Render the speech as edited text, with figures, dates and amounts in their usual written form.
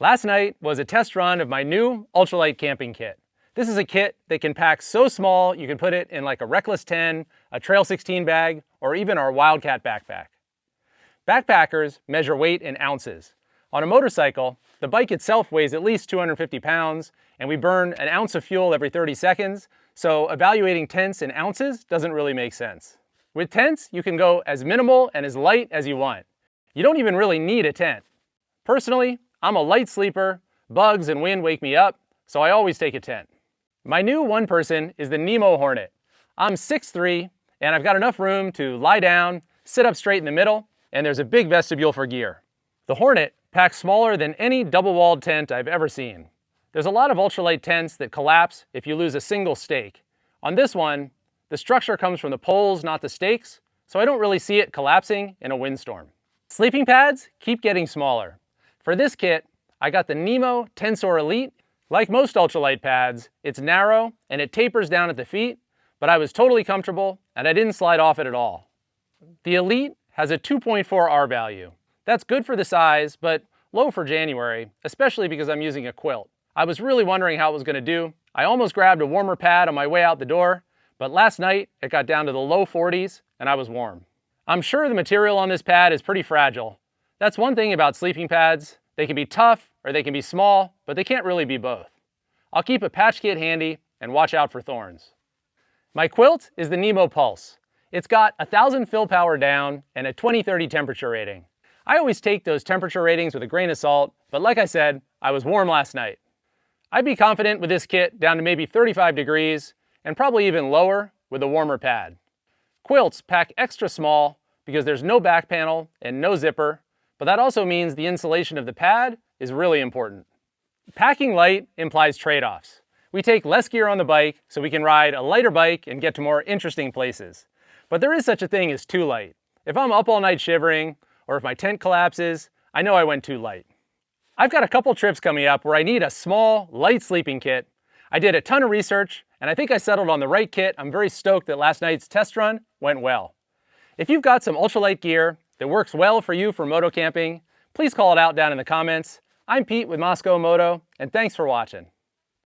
Last night was a test run of my new Ultralight camping kit. This is a kit that can pack so small you can put it in like a Reckless 10, a Trail 16 bag, or even our Wildcat backpack. Backpackers measure weight in ounces. On a motorcycle, the bike itself weighs at least 250 pounds, and we burn an ounce of fuel every 30 seconds, so evaluating tents in ounces doesn't really make sense. With tents, you can go as minimal and as light as you want. You don't even really need a tent. Personally, I'm a light sleeper, bugs and wind wake me up, so I always take a tent. My new one person is the Nemo Hornet. I'm 6'3", and I've got enough room to lie down, sit up straight in the middle, and there's a big vestibule for gear. The Hornet packs smaller than any double-walled tent I've ever seen. There's a lot of ultralight tents that collapse if you lose a single stake. On this one, the structure comes from the poles, not the stakes, so I don't really see it collapsing in a windstorm. Sleeping pads keep getting smaller. For this kit, I got the Nemo Tensor Elite. Like most ultralight pads, it's narrow and it tapers down at the feet, but I was totally comfortable and I didn't slide off it at all. The Elite has a 2.4 R value. That's good for the size, but low for January, especially because I'm using a quilt. I was really wondering how it was going to do. I almost grabbed a warmer pad on my way out the door, but last night it got down to the low 40s and I was warm. I'm sure the material on this pad is pretty fragile. That's one thing about sleeping pads. They can be tough or they can be small, but they can't really be both. I'll keep a patch kit handy and watch out for thorns. My quilt is the Nemo Pulse. It's got 1,000 fill power down and a 2030 temperature rating. I always take those temperature ratings with a grain of salt, but like I said, I was warm last night. I'd be confident with this kit down to maybe 35 degrees and probably even lower with a warmer pad. Quilts pack extra small because there's no back panel and no zipper, but that also means the insulation of the pad is really important. Packing light implies trade-offs. We take less gear on the bike so we can ride a lighter bike and get to more interesting places. But there is such a thing as too light. If I'm up all night shivering, or if my tent collapses, I know I went too light. I've got a couple trips coming up where I need a small, light sleeping kit. I did a ton of research, and I think I settled on the right kit. I'm very stoked that last night's test run went well. If you've got some ultralight gear that works well for you for moto camping, please call it out down in the comments. I'm Pete with Mosko Moto, and thanks for watching.